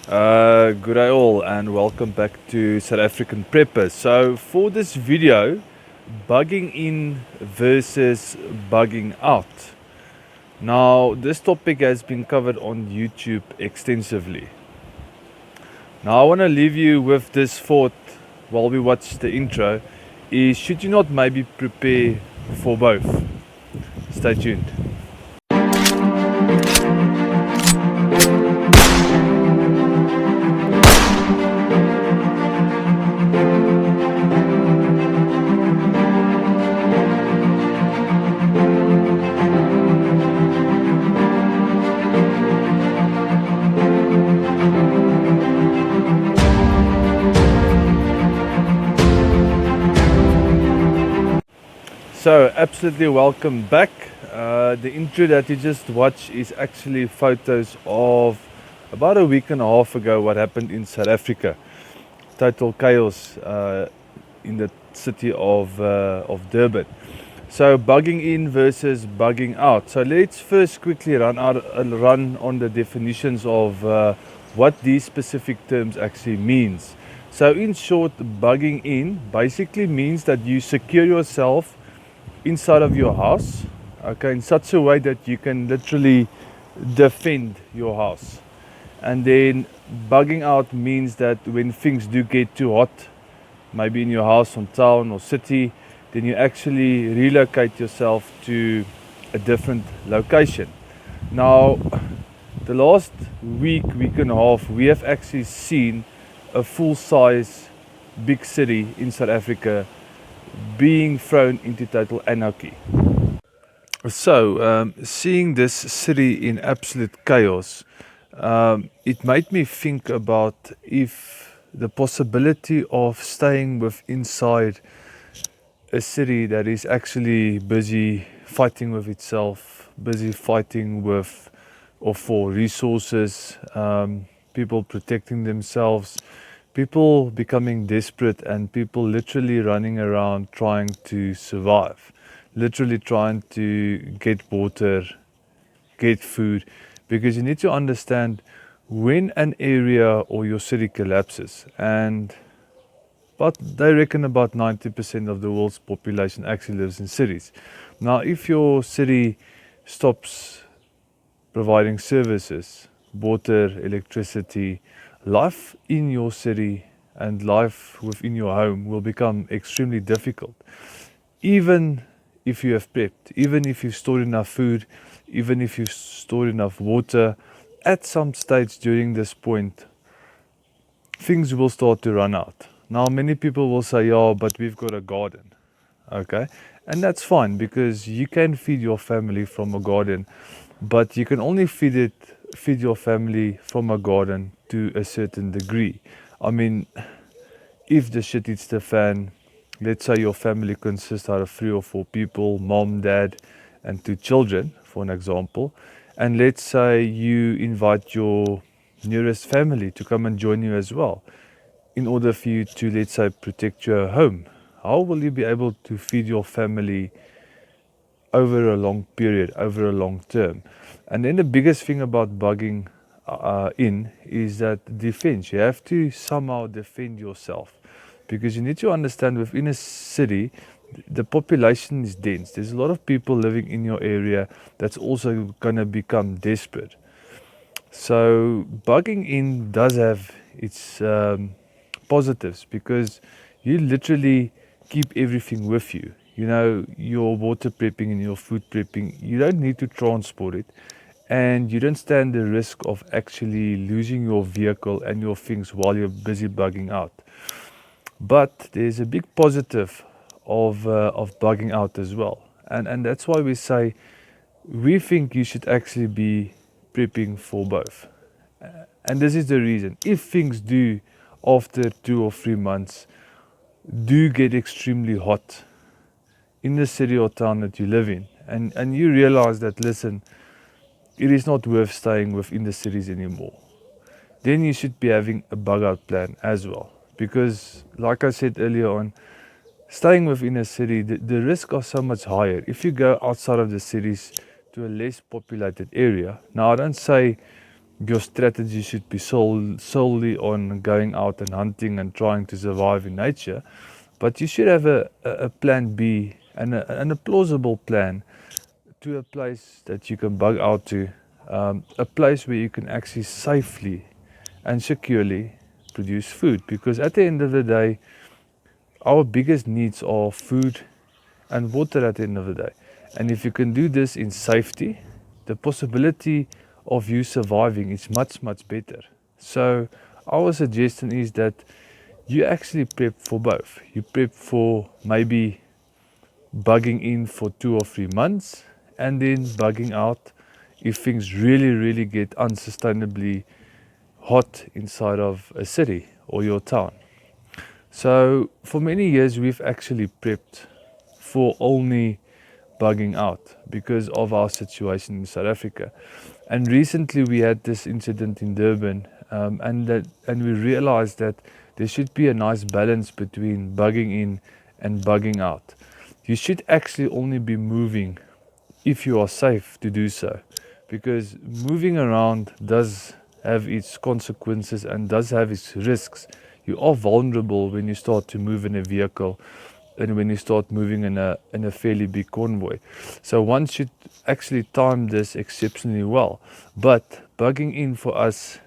Good day all and welcome back to South African Preppers. So for this video, bugging in versus bugging out. Now this topic has been covered on YouTube extensively. Now I want to leave you with this thought while we watch the intro is should you not maybe prepare for both? Stay tuned. So absolutely welcome back. The intro that you just watched is actually photos of about a week and a half ago what happened in South Africa. Total chaos in the city of Durban. So bugging in versus bugging out. So let's first quickly run on the definitions of what these specific terms actually means. So in short, bugging in basically means that you secure yourself inside of your house, okay, in such a way that you can literally defend your house. And then bugging out means that when things do get too hot, maybe in your house, on town or city, then you actually relocate yourself to a different location. Now, the last week and a half, we have actually seen a full-size big city in South Africa being thrown into total anarchy. So, seeing this city in absolute chaos, it made me think about if the possibility of staying with inside a city that is actually busy fighting with itself, busy fighting with or for resources, people protecting themselves, people becoming desperate, and people literally running around trying to survive, literally trying to get water, get food, because you need to understand when an area or your city collapses, and but they reckon about 90% of the world's population actually lives in cities. Now, if your city stops providing services, water, electricity, life in your city and life within your home will become extremely difficult. Even if you have prepped, even if you've stored enough food, even if you've stored enough water, at some stage during this point, things will start to run out. Now, many people will say, yeah, but we've got a garden. Okay. And that's fine because you can feed your family from a garden, but you can only feed your family from a garden to a certain degree. I mean, if the shit hits the fan, let's say your family consists out of 3 or 4 people, mom, dad, and 2 children, for an example, and let's say you invite your nearest family to come and join you as well, in order for you to, let's say, protect your home. How will you be able to feed your family over a long period, over a long term? And then the biggest thing about bugging in is that defense. You have to somehow defend yourself because you need to understand within a city, the population is dense. There's a lot of people living in your area that's also going to become desperate. So bugging in does have its positives because you literally keep everything with you. You know, your water prepping and your food prepping, you don't need to transport it, and you don't stand the risk of actually losing your vehicle and your things while you're busy bugging out. But there's a big positive of bugging out as well, and that's why we say we think you should actually be prepping for both. And this is the reason. If things do, after 2 or 3 months, do get extremely hot in the city or town that you live in, and you realize that, listen, it is not worth staying within the cities anymore, then you should be having a bug out plan as well. Because, like I said earlier on, staying within a city, the risks are so much higher. If you go outside of the cities to a less populated area, now I don't say your strategy should be solely on going out and hunting and trying to survive in nature, but you should have a plan B and a plausible plan to a place that you can bug out to, a place where you can actually safely and securely produce food. Because at the end of the day, our biggest needs are food and water at the end of the day. And if you can do this in safety, the possibility of you surviving is much, much better. So our suggestion is that you actually prep for both. You prep for maybe bugging in for 2 or 3 months and then bugging out if things really get unsustainably hot inside of a city or your town. So for many years we've actually prepped for only bugging out because of our situation in South Africa. And recently we had this incident in Durban, and we realized that there should be a nice balance between bugging in and bugging out. You should actually only be moving if you are safe to do so, because moving around does have its consequences and does have its risks. You are vulnerable when you start to move in a vehicle and when you start moving in a fairly big convoy. So one should actually time this exceptionally well. But bugging in for us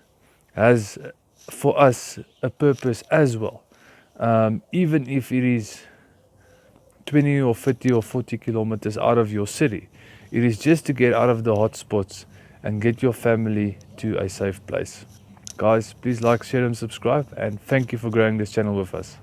has for us a purpose as well. Even if it is 20 or 30 or 40 kilometers out of your city, it is just to get out of the hot spots and get your family to a safe place. Guys, please like, share and subscribe, and thank you for growing this channel with us.